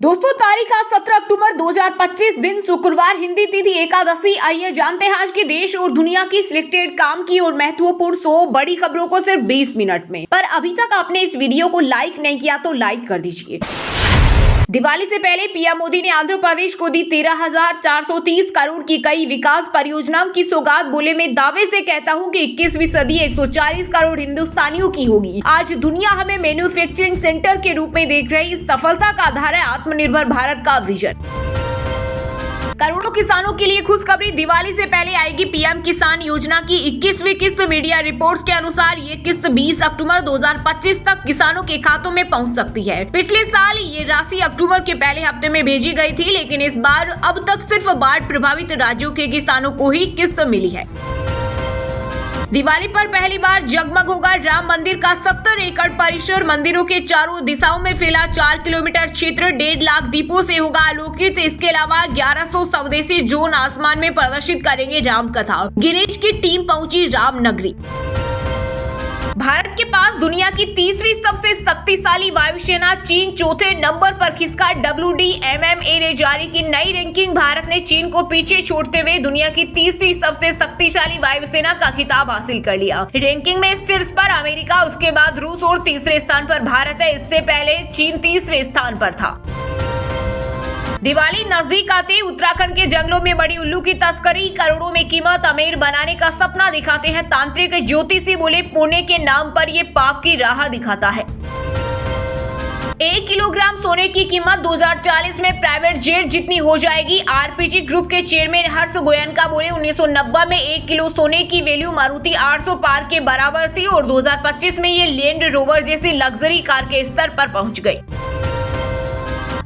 दोस्तों तारीख आज 17 अक्टूबर 2025 दिन शुक्रवार हिंदी तिथि एकादशी। आइए जानते हैं आज के देश और दुनिया की सिलेक्टेड काम की और महत्वपूर्ण 100 बड़ी खबरों को सिर्फ 20 मिनट में। पर अभी तक आपने इस वीडियो को लाइक नहीं किया तो लाइक कर दीजिए। दिवाली से पहले पीएम मोदी ने आंध्र प्रदेश को दी 13,430 करोड़ की कई विकास परियोजनाओं की सौगात। बोले मैं दावे से कहता हूं कि 21वीं सदी 140 करोड़ हिंदुस्तानियों की होगी। आज दुनिया हमें मैन्युफैक्चरिंग सेंटर के रूप में देख रही। इस सफलता का आधार है आत्मनिर्भर भारत का विजन। करोड़ों किसानों के लिए खुशखबरी, दिवाली से पहले आएगी पीएम किसान योजना की 21वीं किस्त। मीडिया रिपोर्ट्स के अनुसार ये किस्त 20 अक्टूबर 2025 तक किसानों के खातों में पहुंच सकती है। पिछले साल ये राशि अक्टूबर के पहले हफ्ते में भेजी गई थी, लेकिन इस बार अब तक सिर्फ बाढ़ प्रभावित राज्यों के किसानों को ही किस्त मिली है। दिवाली पर पहली बार जगमग होगा राम मंदिर का 70 एकड़ परिसर। मंदिरों के चारों दिशाओं में फैला 4 किलोमीटर क्षेत्र 1.5 लाख दीपों से होगा आलोकित। इसके अलावा 1100 स्वदेशी ड्रोन आसमान में प्रदर्शित करेंगे राम कथा। गिरीश की टीम पहुंची राम नगरी। भारत के पास दुनिया की तीसरी सबसे शक्तिशाली वायुसेना, चीन चौथे नंबर पर खिसका। WDMMA ने जारी की नई रैंकिंग। भारत ने चीन को पीछे छोड़ते हुए दुनिया की तीसरी सबसे शक्तिशाली वायुसेना का खिताब हासिल कर लिया। रैंकिंग में शीर्ष पर अमेरिका, उसके बाद रूस और तीसरे स्थान पर भारत है। इससे पहले चीन तीसरे स्थान पर था। दिवाली नजदीक आते उत्तराखंड के जंगलों में बड़ी उल्लू की तस्करी। करोड़ों में कीमत, अमीर बनाने का सपना दिखाते हैं तांत्रिक ज्योतिषी। बोले पुण्य के नाम पर ये पाप की राह दिखाता है। 1 किलोग्राम सोने की कीमत 2040 में प्राइवेट जेट जितनी हो जाएगी। आरपीजी ग्रुप के चेयरमैन हर्ष गोयनका बोले 1990 में 1 किलो सोने की वैल्यू मारुति 800 पार के बराबर थी और 2025 में ये लैंड रोवर जैसी लग्जरी कार के स्तर पर पहुंच गई।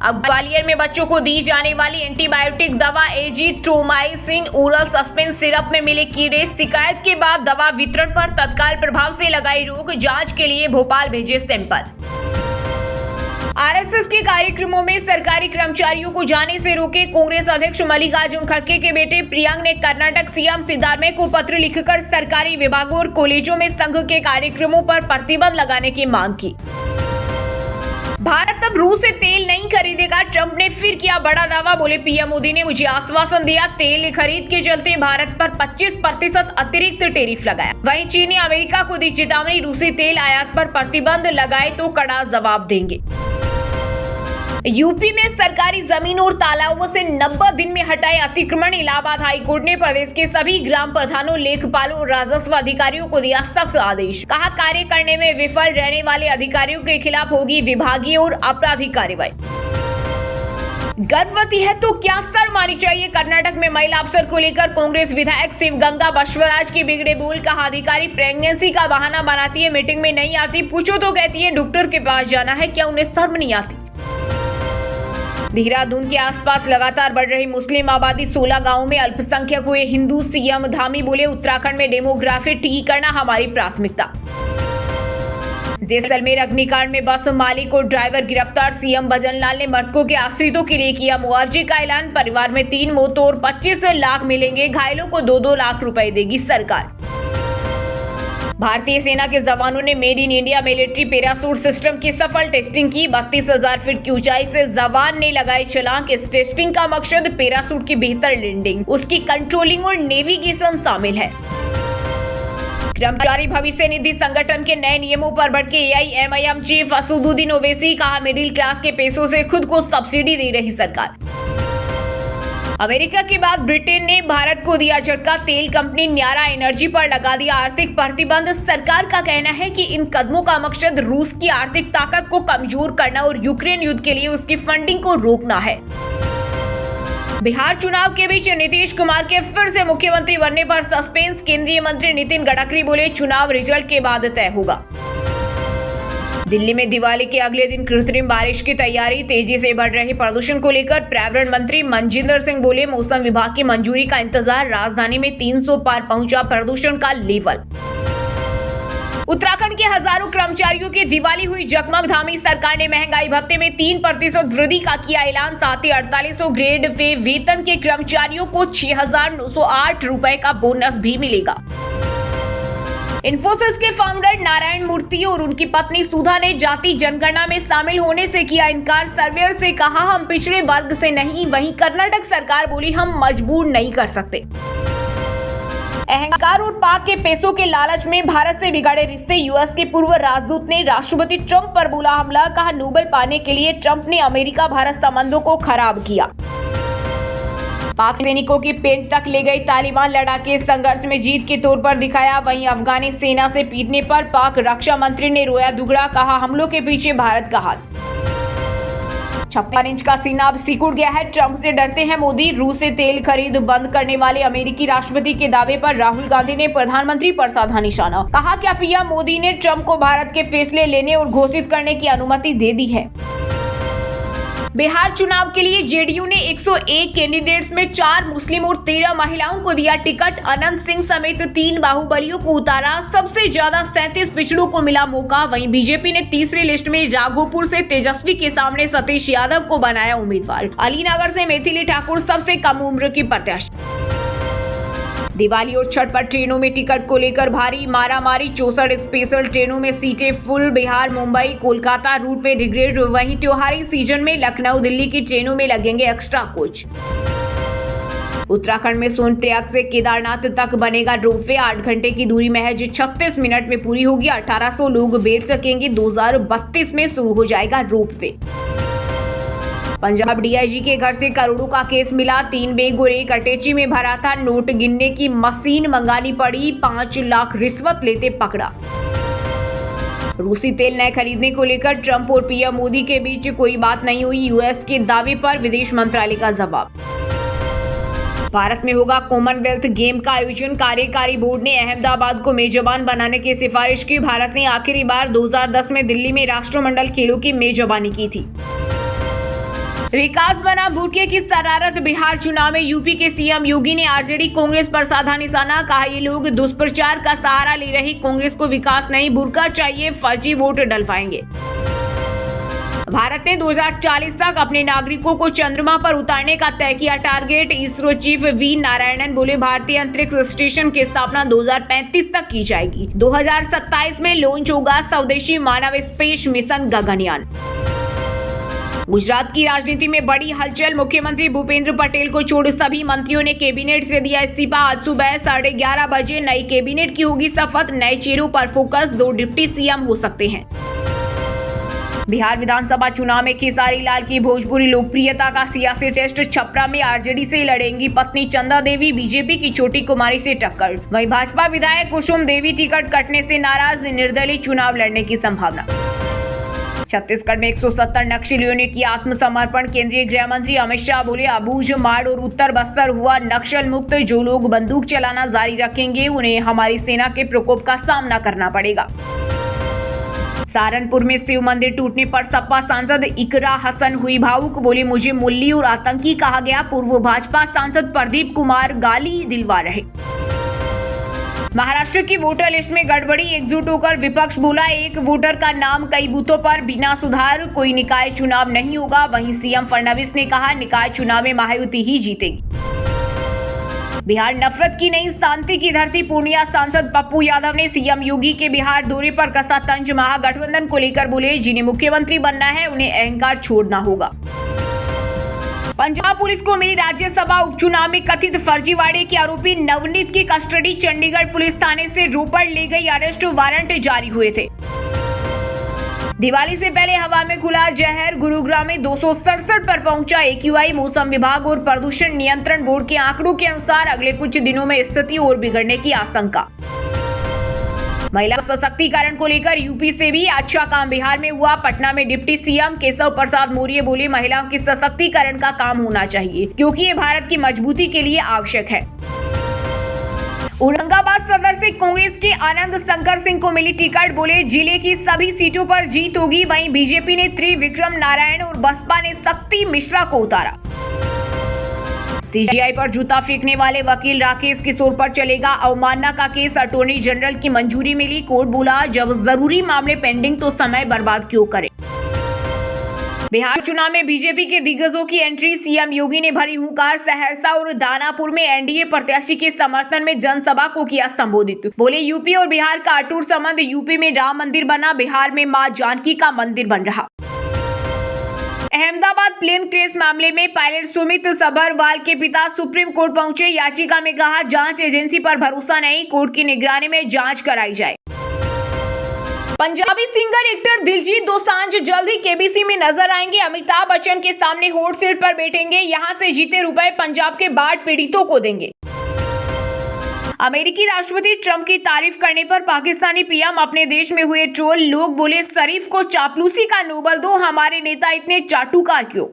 अब ग्वालियर में बच्चों को दी जाने वाली एंटीबायोटिक दवा एजिथ्रोमाइसिन ओरल सस्पेंस सिरप में मिले कीड़े। शिकायत के बाद दवा वितरण पर तत्काल प्रभाव से लगाई रोक। जांच के लिए भोपाल भेजे सैंपल। आरएसएस के कार्यक्रमों में सरकारी कर्मचारियों को जाने से रोके। कांग्रेस अध्यक्ष मल्लिकार्जुन खड़गे के बेटे प्रियंक ने कर्नाटक सीएम सिद्धरामैया को पत्र लिखकर सरकारी विभागों और कॉलेजों में संघ के कार्यक्रमों पर प्रतिबंध लगाने की मांग की। भारत अब रूस से तेल नहीं खरीदेगा, ट्रंप ने फिर किया बड़ा दावा। बोले पीएम मोदी ने मुझे आश्वासन दिया, तेल खरीद के चलते भारत पर 25% अतिरिक्त टैरिफ लगाया। वहीं चीन ने अमेरिका को दी चेतावनी, रूसी तेल आयात पर प्रतिबंध लगाए तो कड़ा जवाब देंगे। यूपी में सरकारी जमीन और तालाबों से 90 दिन में हटाए अतिक्रमण। इलाहाबाद हाईकोर्ट ने प्रदेश के सभी ग्राम प्रधानों, लेखपालों और राजस्व अधिकारियों को दिया सख्त आदेश। कहा कार्य करने में विफल रहने वाले अधिकारियों के खिलाफ होगी विभागीय और आपराधिक कार्रवाई। गर्भवती है तो क्या शर्म आनी चाहिए। कर्नाटक में महिला अफसर को लेकर कांग्रेस विधायक शिवगंगा बसवराज के बिगड़े बोल। कहा अधिकारी प्रेगनेंसी का बहाना बनाती है, मीटिंग में नहीं आती, पूछो तो कहती है डॉक्टर के पास जाना है। क्या उन्हें शर्म नहीं आती। देहरादून के आसपास लगातार बढ़ रही मुस्लिम आबादी, 16 गांवों में अल्पसंख्यक हुए हिंदू। सीएम धामी बोले उत्तराखंड में डेमोग्राफी ठीक करना हमारी प्राथमिकता। जैसलमेर अग्निकांड में बस मालिक और ड्राइवर गिरफ्तार। सीएम भजनलाल ने मृतकों के आश्रितों के लिए किया मुआवजे का ऐलान। परिवार में 3 मौतों और 25 लाख मिलेंगे, घायलों को 2-2 लाख रुपए देगी सरकार। भारतीय सेना के जवानों ने made in India military parachute system की सफल टेस्टिंग की। 32,000 फीट की ऊंचाई से जवान ने लगाई छलांग। इस टेस्टिंग का मकसद पैराशूट की बेहतर लैंडिंग, उसकी कंट्रोलिंग और नेविगेशन शामिल है। कर्मचारी भविष्य निधि संगठन के नए नियमों पर भड़के एआईएमआईएम चीफ असदुद्दीन ओवैसी। कहा मिडिल क्लास के पैसों से खुद को सब्सिडी दे रही सरकार। अमेरिका के बाद ब्रिटेन ने भारत को दिया झटका। तेल कंपनी न्यारा एनर्जी पर लगा दिया आर्थिक प्रतिबंध। सरकार का कहना है कि इन कदमों का मकसद रूस की आर्थिक ताकत को कमजोर करना और यूक्रेन युद्ध के लिए उसकी फंडिंग को रोकना है। बिहार चुनाव के बीच नीतीश कुमार के फिर से मुख्यमंत्री बनने पर सस्पेंस। केंद्रीय मंत्री नितिन गडकरी बोले चुनाव रिजल्ट के बाद तय होगा। दिल्ली में दिवाली के अगले दिन कृत्रिम बारिश की तैयारी। तेजी से बढ़ रहे प्रदूषण को लेकर पर्यावरण मंत्री मनजिंदर सिंह बोले मौसम विभाग की मंजूरी का इंतजार। राजधानी में 300 पार पहुंचा प्रदूषण का लेवल। उत्तराखंड के हजारों कर्मचारियों की दिवाली हुई जगमग। धामी सरकार ने महंगाई भत्ते में 3% वृद्धि का किया ऐलान। साथ ही 4800 ग्रेड पे वेतन के कर्मचारियों को 6,908 रुपए का बोनस भी मिलेगा। इन्फोसिस के फाउंडर नारायण मूर्ति और उनकी पत्नी सुधा ने जाति जनगणना में शामिल होने से किया इनकार। सर्वेयर से कहा हम पिछड़े वर्ग से नहीं। वहीं कर्नाटक सरकार बोली हम मजबूर नहीं कर सकते। अहंकार और पाक के पैसों के लालच में भारत से बिगड़े रिश्ते। यूएस के पूर्व राजदूत ने राष्ट्रपति ट्रंप पर बोला हमला। कहा नोबेल पाने के लिए ट्रंप ने अमेरिका भारत संबंधों को खराब किया। पाक सैनिकों की पेट तक ले गई तालिबान। लड़ाके संघर्ष में जीत के तौर पर दिखाया। वहीं अफगानी सेना से पीटने पर पाक रक्षा मंत्री ने रोया दुगड़ा। कहा हमलों के पीछे भारत का हाथ। 56 इंच का सीना अब सिकुड़ गया है। ट्रंप से डरते हैं मोदी। रूस से तेल खरीद बंद करने वाले अमेरिकी राष्ट्रपति के दावे पर राहुल गांधी ने प्रधानमंत्री पर साधा निशाना। कहा क्या पीएम मोदी ने ट्रंप को भारत के फैसले लेने और घोषित करने की अनुमति दे दी है। बिहार चुनाव के लिए जेडीयू ने 101 कैंडिडेट्स में 4 मुस्लिम और 13 महिलाओं को दिया टिकट। अनंत सिंह समेत 3 बाहुबलियों को उतारा। सबसे ज्यादा 37 पिछड़ों को मिला मौका। वहीं बीजेपी ने तीसरी लिस्ट में राघोपुर से तेजस्वी के सामने सतीश यादव को बनाया उम्मीदवार। अलीनगर से मैथिली ठाकुर सबसे कम उम्र की प्रत्याशी। दिवाली और छठ पर ट्रेनों में टिकट को लेकर भारी मारामारी। 64 स्पेशल ट्रेनों में सीटें फुल। बिहार मुंबई कोलकाता रूट पे रिग्रेड। वहीं त्योहारी सीजन में लखनऊ दिल्ली की ट्रेनों में लगेंगे एक्स्ट्रा कोच। उत्तराखंड में सोनप्रयाग से केदारनाथ तक बनेगा रोपवे। 8 घंटे की दूरी महज 36 मिनट में पूरी होगी। 1800 लोग बैठ सकेंगे। 2032 में शुरू हो जाएगा रोपवे। पंजाब डीआईजी के घर से करोड़ों का केस मिला। 3 बैग और 1 अटैची में भरा था। नोट गिनने की मशीन मंगानी पड़ी। 5 लाख रिश्वत लेते पकड़ा। रूसी तेल नए खरीदने को लेकर ट्रंप और पीएम मोदी के बीच कोई बात नहीं हुई। यूएस के दावे पर विदेश मंत्रालय का जवाब। भारत में होगा कॉमनवेल्थ गेम का आयोजन। कार्यकारी बोर्ड ने अहमदाबाद को मेजबान बनाने की सिफारिश की। भारत ने आखिरी बार 2010 में दिल्ली में राष्ट्रमंडल खेलों की मेजबानी की थी। विकास बना बुर्के की शरारत। बिहार चुनाव में यूपी के सीएम योगी ने आरजेडी कांग्रेस पर साधा निशाना। कहा ये लोग दुष्प्रचार का सहारा ले रही कांग्रेस को विकास नहीं बुर्का चाहिए, फर्जी वोट डलवाएंगे। भारत ने 2040 तक अपने नागरिकों को चंद्रमा पर उतारने का तय किया टारगेट। इसरो चीफ वी नारायणन बोले भारतीय अंतरिक्ष स्टेशन की स्थापना 2035 तक की जाएगी। 2027 में लॉन्च होगा स्वदेशी मानव स्पेस मिशन गगनयान। गुजरात की राजनीति में बड़ी हलचल। मुख्यमंत्री भूपेंद्र पटेल को छोड़ सभी मंत्रियों ने कैबिनेट से दिया इस्तीफा। आज सुबह 11:30 बजे नई कैबिनेट की होगी शपथ। नए चेहरों पर फोकस। 2 डिप्टी सीएम हो सकते हैं। बिहार विधानसभा चुनाव में खेसारी लाल की भोजपुरी लोकप्रियता का सियासी टेस्ट। छपरा में आरजेडी से लड़ेंगी पत्नी चंदा देवी। बीजेपी की छोटी कुमारी से टक्कर। वहीं भाजपा विधायक कुसुम देवी टिकट कटने से नाराज। निर्दलीय चुनाव लड़ने की संभावना। छत्तीसगढ़ में 170 नक्सलियों ने किया आत्मसमर्पण। केंद्रीय गृह मंत्री अमित शाह बोले अबूझ माड़ और उत्तर बस्तर हुआ नक्सल मुक्त। जो लोग बंदूक चलाना जारी रखेंगे उन्हें हमारी सेना के प्रकोप का सामना करना पड़ेगा। सहारनपुर में शिव मंदिर टूटने पर सपा सांसद इकरा हसन हुई भावुक। बोले मुझे मुल्ली और आतंकी कहा गया। पूर्व भाजपा सांसद प्रदीप कुमार गाली दिलवा रहे। महाराष्ट्र की वोटर लिस्ट में गड़बड़ी। एकजुट होकर विपक्ष बोला एक वोटर का नाम कई बूथों पर बिना सुधार कोई निकाय चुनाव नहीं होगा। वहीं सीएम फडणवीस ने कहा निकाय चुनाव में महायुति ही जीतेगी। बिहार नफरत की नहीं शांति की धरती। पूर्णिया सांसद पप्पू यादव ने सीएम योगी के बिहार दौरे पर कसा तंज। महागठबंधन को लेकर बोले जिन्हें मुख्यमंत्री बनना है उन्हें अहंकार छोड़ना होगा। पंजाब पुलिस को मिली राज्यसभा उपचुनाव में कथित फर्जीवाड़े के आरोपी नवनीत की कस्टडी। चंडीगढ़ पुलिस थाने से रोपड़ ले गई। अरेस्ट वारंट जारी हुए थे। दिवाली से पहले हवा में खुला जहर। गुरुग्राम में 267 पर पहुंचा AQI। मौसम विभाग और प्रदूषण नियंत्रण बोर्ड के आंकड़ों के अनुसार अगले कुछ दिनों में स्थिति और बिगड़ने की आशंका। महिला सशक्तिकरण को लेकर यूपी से भी अच्छा काम बिहार में हुआ। पटना में डिप्टी सीएम केशव प्रसाद मौर्य बोले महिलाओं की सशक्तिकरण का काम होना चाहिए क्योंकि ये भारत की मजबूती के लिए आवश्यक है। औरंगाबाद सदर से कांग्रेस के आनंद शंकर सिंह को मिली टिकट। बोले जिले की सभी सीटों पर जीत होगी। वहीं बीजेपी ने त्रिविक्रम नारायण और बसपा ने शक्ति मिश्रा को उतारा। सीजीआई पर जूता फेंकने वाले वकील राकेश किशोर पर चलेगा अवमानना का केस। अटॉर्नी जनरल की मंजूरी मिली। कोर्ट बोला जब जरूरी मामले पेंडिंग तो समय बर्बाद क्यों करें। बिहार चुनाव में बीजेपी के दिग्गजों की एंट्री, सीएम योगी ने भरी हुंकार, सहरसा और दानापुर में एनडीए प्रत्याशी के समर्थन में जनसभा को किया संबोधित। बोले यूपी और बिहार का अटूट संबंध, यूपी में राम मंदिर बना, बिहार में मां जानकी का मंदिर बन रहा। अहमदाबाद प्लेन क्रैश मामले में पायलट सुमित सबरवाल के पिता सुप्रीम कोर्ट पहुंचे। याचिका में कहा जांच एजेंसी पर भरोसा नहीं, कोर्ट की निगरानी में जांच कराई जाए। पंजाबी सिंगर एक्टर दिलजीत दोसांझ जल्द ही केबीसी में नजर आएंगे। अमिताभ बच्चन के सामने हॉट सीट पर बैठेंगे, यहां से जीते रुपए पंजाब के बाढ़ पीड़ितों को देंगे। अमेरिकी राष्ट्रपति ट्रंप की तारीफ करने पर पाकिस्तानी पीएम अपने देश में हुए ट्रोल। लोग बोले शरीफ को चापलूसी का नोबेल दो, हमारे नेता इतने चाटुकार क्यों।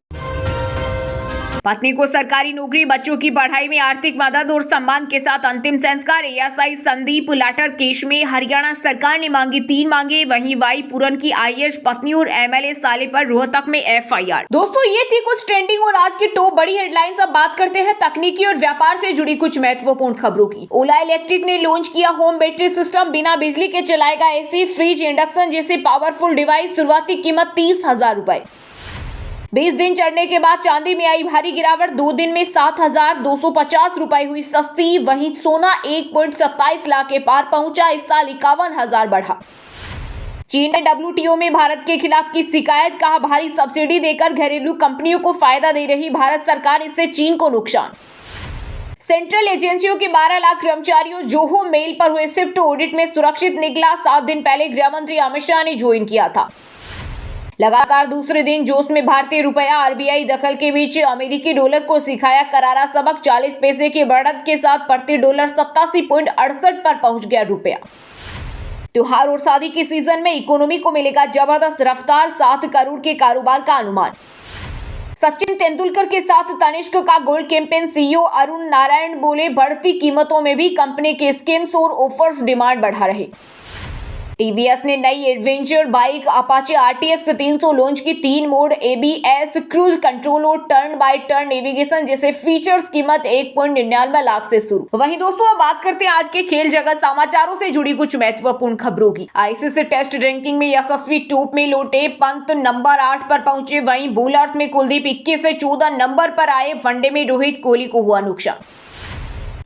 पत्नी को सरकारी नौकरी, बच्चों की पढ़ाई में आर्थिक मदद और सम्मान के साथ अंतिम संस्कार। एएसआई संदीप लाठर केस में हरियाणा सरकार ने मांगी 3 मांगे। वहीं वाई पूरन की आईएएस पत्नी और एमएलए साले पर रोहतक में एफआईआर। दोस्तों, ये थी कुछ ट्रेंडिंग और आज की टॉप बड़ी हेडलाइंस। अब बात करते हैं तकनीकी और व्यापार से जुड़ी कुछ महत्वपूर्ण खबरों की। ओला इलेक्ट्रिक ने लॉन्च किया होम बैटरी सिस्टम, बिना बिजली के चलाएगा एसी, फ्रिज, इंडक्शन जैसे पावरफुल डिवाइस। शुरुआती कीमत 30,000 रुपए। 20 दिन चढ़ने के बाद चांदी में आई भारी गिरावट, 2 दिन में 7,250 रुपए हुई सस्ती। वहीं सोना 1.27 लाख के पार पहुंचा, इस साल 51,000 बढ़ा। चीन ने डब्ल्यूटीओ में भारत के खिलाफ की शिकायत, कहा भारी सब्सिडी देकर घरेलू कंपनियों को फायदा दे रही भारत सरकार, इससे चीन को नुकसान। सेंट्रल एजेंसियों के 12 लाख कर्मचारियों जोहो मेल पर हुए शिफ्ट ऑडिट में सुरक्षित निकला। 7 दिन पहले गृह मंत्री अमित शाह ने ज्वाइन किया था। लगातार दूसरे दिन जोश में भारतीय रुपया, आरबीआई दखल के बीच अमेरिकी डॉलर को सिखाया करारा सबक। 40 पैसे की बढ़त के साथ प्रति डॉलर 87.68 पर पहुंच गया रुपया। त्योहार और शादी के सीजन में इकोनॉमी को मिलेगा जबरदस्त रफ्तार, 7 करोड़ के कारोबार का अनुमान। सचिन तेंदुलकर के साथ तनिष्क का gold campaign, CEO Arun Narayan बोले बढ़ती कीमतों में भी कंपनी के स्कीम्स और ऑफर्स डिमांड बढ़ा रहे। टीवीएस ने नई adventure bike Apache RTX 300 launch की। 3 मोड, एबीएस, क्रूज कंट्रोल और टर्न बाय टर्न नेविगेशन जैसे फीचर्स, कीमत 1.99 लाख से शुरू। वहीं दोस्तों, अब बात करते हैं आज के खेल जगत समाचारों से जुड़ी कुछ महत्वपूर्ण खबरों की। आईसीसी टेस्ट रैंकिंग में यशस्वी टॉप में लौटे, पंत नंबर 8 पर पहुंचे। वहीं बॉलर्स में कुलदीप 21 से 14 नंबर पर आए। वनडे में रोहित कोहली को हुआ नुकसान।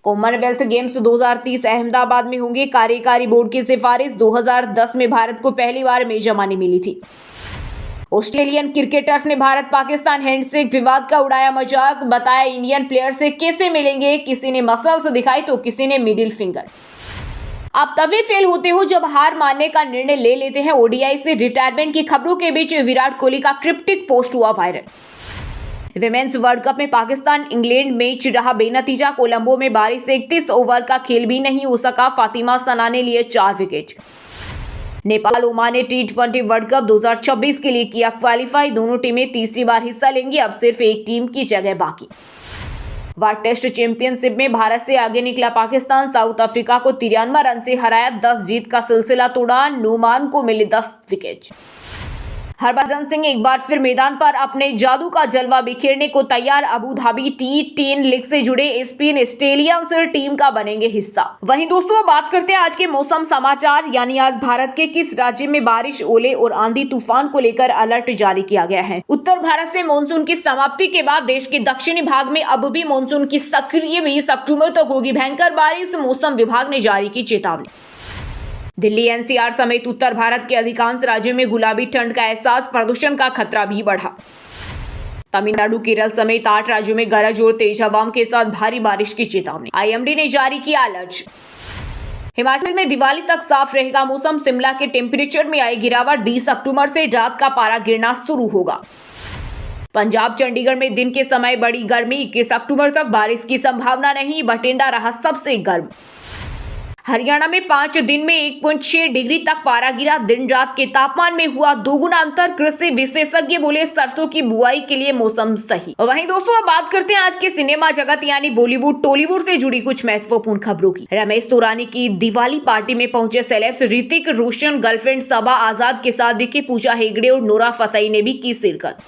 कॉमनवेल्थ गेम्स 2030 अहमदाबाद में होंगे। कार्यकारी बोर्ड की सिफारिश, 2010 में भारत को पहली बार मेजबानी मिली थी। ऑस्ट्रेलियन क्रिकेटर्स ने भारत पाकिस्तान हैंडशेक विवाद का उड़ाया मजाक, बताया इंडियन प्लेयर से कैसे मिलेंगे, किसी ने मसल्स दिखाई तो किसी ने मिडिल फिंगर। आप तभी फेल होते हो जब हार मानने का निर्णय ले लेते हैं। ओडीआई से रिटायरमेंट की खबरों के बीच विराट कोहली का क्रिप्टिक पोस्ट हुआ वायरल। विमेंस वर्ल्ड कप में पाकिस्तान इंग्लैंड मैच रहा बेनतीजा। कोलंबो में बारिश से 31 ओवर का खेल भी नहीं हो सका। फातिमा सना ने लिए 4 विकेट। नेपाल ओमान ने T20 वर्ल्ड कप 2026 के लिए किया क्वालिफाई। दोनों टीमें तीसरी बार हिस्सा लेंगी, अब सिर्फ एक टीम की जगह बाकी। वार टेस्ट चैंपियनशिप में भारत से आगे निकला पाकिस्तान। साउथ अफ्रीका को 93 रन से हराया, 10 जीत का सिलसिला तोड़ा। नोमान को मिले 10 विकेट। हरभजन सिंह एक बार फिर मैदान पर अपने जादू का जलवा बिखेरने को तैयार। अबू धाबी T10 लीग से जुड़े स्पेन स्टेलियंस टीम का बनेंगे हिस्सा। वहीं दोस्तों, बात करते हैं आज के मौसम समाचार, यानी आज भारत के किस राज्य में बारिश, ओले और आंधी तूफान को लेकर अलर्ट जारी किया गया है। उत्तर भारत से मानसून की समाप्ति के बाद देश के दक्षिणी भाग में अब भी मानसून की सक्रिय 20 अक्टूबर तक होगी भयंकर बारिश, मौसम विभाग ने जारी की चेतावनी। दिल्ली एनसीआर समेत उत्तर भारत के अधिकांश राज्यों में गुलाबी ठंड का एहसास, प्रदूषण का खतरा भी बढ़ा। तमिलनाडु, केरल समेत 8 राज्यों में गरज और तेज हवाओं के साथ भारी बारिश की चेतावनी। आईएमडी ने जारी किया अलर्ट। हिमाचल में दिवाली तक साफ रहेगा मौसम, शिमला के टेम्परेचर में आई गिरावट, 20 अक्टूबर से रात का पारा गिरना शुरू होगा। पंजाब, चंडीगढ़ में दिन के समय बड़ी गर्मी, 21 अक्टूबर तक बारिश की संभावना नहीं, बठिंडा रहा सबसे गर्म। हरियाणा में 5 दिन में 1.6 डिग्री तक पारा गिरा, दिन रात के तापमान में हुआ दोगुना अंतर। कृषि विशेषज्ञ बोले सरसों की बुआई के लिए मौसम सही। वहीं दोस्तों, अब बात करते हैं आज के सिनेमा जगत यानी बॉलीवुड टॉलीवुड से जुड़ी कुछ महत्वपूर्ण खबरों की। रमेश तौरानी की दिवाली पार्टी में पहुंचे सेलेब्स, ऋतिक रोशन गर्लफ्रेंड सबा आजाद के साथ दिखी, पूजा हेगड़े और नोरा फतेही ने भी की शिरकत।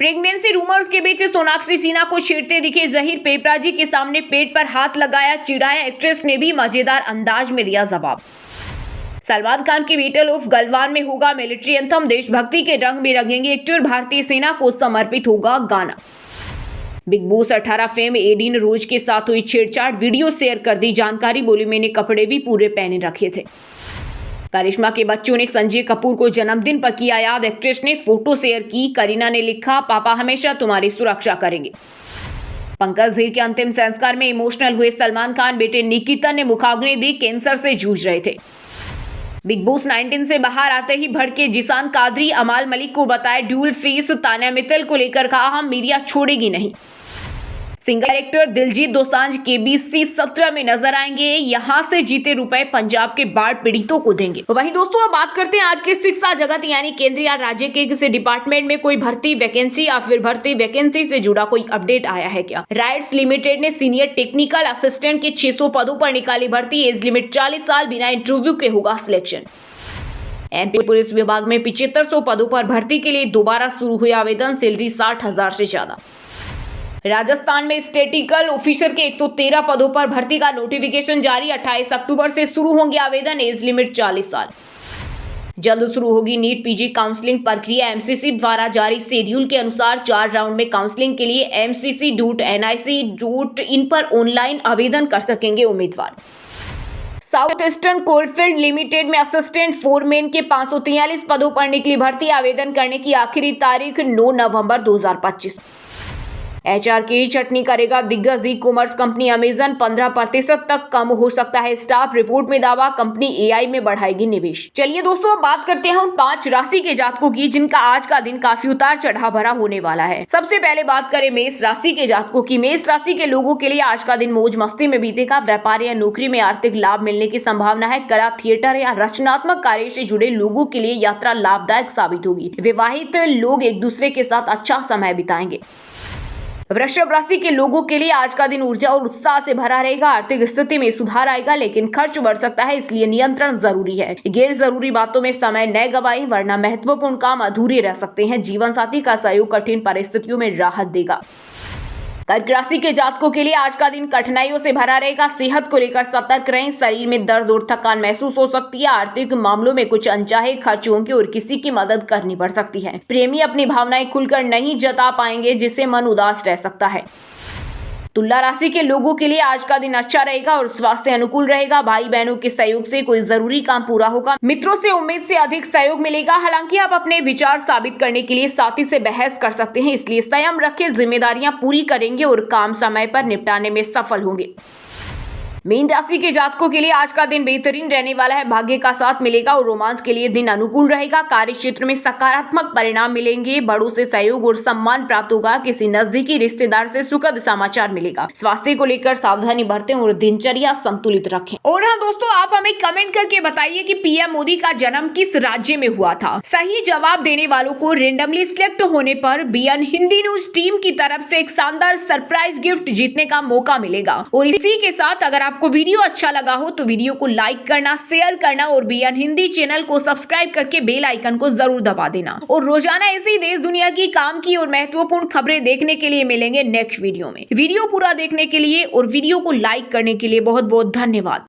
प्रेगनेंसी रूमर्स के बीच सोनाक्षी सिन्हा को छेड़ते दिखे जहीर, पेपराजी के सामने पेट पर हाथ लगाया, चिढ़ाया, एक्ट्रेस ने भी मजेदार अंदाज में दिया जवाब। सलमान खान के बैटल ऑफ गलवान में होगा मिलिट्री एंथम, देशभक्ति के रंग में रंगेंगे एक्टर, भारतीय सेना को समर्पित होगा गाना। बिग बॉस 18 फेम एडिन रोज के साथ हुई छेड़छाड़, वीडियो शेयर कर दी जानकारी, बोली मैंने कपड़े भी पूरे पहने रखे थे। करिश्मा के बच्चों ने संजय कपूर को जन्मदिन पर किया याद, एक्ट्रेस ने फोटो शेयर की, करीना ने लिखा पापा हमेशा तुम्हारी सुरक्षा करेंगे। पंकज धेर के अंतिम संस्कार में इमोशनल हुए सलमान खान, बेटे निकिता ने मुखाग्नि दी, कैंसर से जूझ रहे थे। बिग बॉस 19 से बाहर आते ही भड़के जिसान कादरी, अमाल मलिक को बताया ड्यूल फेस, तान्या मित्तल को लेकर कहा हम मीडिया छोड़ेगी नहीं। Singer actor Diljit Dosanjh KBC 17 में नजर आएंगे, यहां से जीते रुपए पंजाब के बाढ़ पीड़ितों को देंगे। वहीं दोस्तों अब बात करते हैं आज के शिक्षा जगत यानी केंद्र या राज्य के किसी डिपार्टमेंट में कोई भर्ती वैकेंसी या फिर भर्ती वैकेंसी से जुड़ा कोई अपडेट आया है क्या। राइट्स लिमिटेड ने सीनियर टेक्निकल असिस्टेंट के 600 पदों पर निकाली भर्ती, एज लिमिट 40 साल, बिना इंटरव्यू के होगा सिलेक्शन। एमपी पुलिस विभाग में 7500 पदों पर भर्ती के लिए दोबारा शुरू हुए आवेदन, सैलरी 60,000 से ज्यादा। राजस्थान में स्टैटिकल ऑफिसर के 113 पदों पर भर्ती का नोटिफिकेशन जारी, 28 अक्टूबर से शुरू होंगे आवेदन, एज लिमिट 40 साल। जल्द शुरू होगी नीट पीजी काउंसलिंग प्रक्रिया, एमसीसी द्वारा जारी शेड्यूल के अनुसार 4 राउंड में काउंसलिंग के लिए mcc.nic.in पर ऑनलाइन आवेदन कर सकेंगे उम्मीदवार। साउथ ईस्टर्न कोलफील्ड लिमिटेड में असिस्टेंट फोरमैन के 543 पदों पर निकली भर्ती, आवेदन करने की आखिरी तारीख 9 नवंबर 2025। एचआर की छटनी करेगा दिग्गज ई कॉमर्स कंपनी अमेजन, 15% तक कम हो सकता है स्टाफ, रिपोर्ट में दावा, कंपनी एआई में बढ़ाएगी निवेश। चलिए दोस्तों अब बात करते हैं उन 5 राशि के जातकों की जिनका आज का दिन काफी उतार चढ़ाव भरा होने वाला है। सबसे पहले बात करें मेष राशि के जातकों की। मेष राशि के लोगों के लिए आज का दिन मौज मस्ती में बीतेगा, व्यापार या नौकरी में आर्थिक लाभ मिलने की संभावना है। कला, थिएटर या रचनात्मक कार्य से जुड़े लोगों के लिए यात्रा लाभदायक साबित होगी। विवाहित लोग एक दूसरे के साथ अच्छा समय बिताएंगे। वृषभ राशि के लोगों के लिए आज का दिन ऊर्जा और उत्साह से भरा रहेगा, आर्थिक स्थिति में सुधार आएगा लेकिन खर्च बढ़ सकता है, इसलिए नियंत्रण जरूरी है। गैर जरूरी बातों में समय न गवाएं वरना महत्वपूर्ण काम अधूरे रह सकते हैं। जीवन साथी का सहयोग कठिन परिस्थितियों में राहत देगा। कर्क राशि के जातकों के लिए आज का दिन कठिनाइयों से भरा रहेगा, सेहत को लेकर सतर्क रहें, शरीर में दर्द और थकान महसूस हो सकती है। आर्थिक मामलों में कुछ अनचाहे खर्च होंगे और किसी की मदद करनी पड़ सकती है। प्रेमी अपनी भावनाएं खुलकर नहीं जता पाएंगे जिससे मन उदास रह सकता है। तुला राशि के लोगों के लिए आज का दिन अच्छा रहेगा और स्वास्थ्य अनुकूल रहेगा। भाई बहनों के सहयोग से कोई जरूरी काम पूरा होगा। मित्रों से उम्मीद से अधिक सहयोग मिलेगा। हालांकि आप अपने विचार साबित करने के लिए साथी से बहस कर सकते हैं, इसलिए संयम रखें, जिम्मेदारियां पूरी करेंगे और काम समय पर निपटाने में सफल होंगे। मीन राशि के जातकों के लिए आज का दिन बेहतरीन रहने वाला है, भाग्य का साथ मिलेगा और रोमांस के लिए दिन अनुकूल रहेगा। कार्य क्षेत्र में सकारात्मक परिणाम मिलेंगे, बड़ों से सहयोग और सम्मान प्राप्त होगा। किसी नजदीकी रिश्तेदार से सुखद समाचार मिलेगा। स्वास्थ्य को लेकर सावधानी बरतें और दिनचर्या संतुलित रखें। और हाँ दोस्तों, आप हमें कमेंट करके बताइए कि पीएम मोदी का जन्म किस राज्य में हुआ था। सही जवाब देने वालों को रेंडमली सिलेक्ट होने पर बीएन हिंदी न्यूज टीम की तरफ से एक शानदार सरप्राइज गिफ्ट जीतने का मौका मिलेगा। और इसी के साथ अगर आपको वीडियो अच्छा लगा हो तो वीडियो को लाइक करना, शेयर करना और बीएन हिंदी चैनल को सब्सक्राइब करके बेल आइकन को जरूर दबा देना। और रोजाना ऐसी देश दुनिया की काम की और महत्वपूर्ण खबरें देखने के लिए मिलेंगे नेक्स्ट वीडियो में। वीडियो पूरा देखने के लिए और वीडियो को लाइक करने के लिए बहुत बहुत धन्यवाद।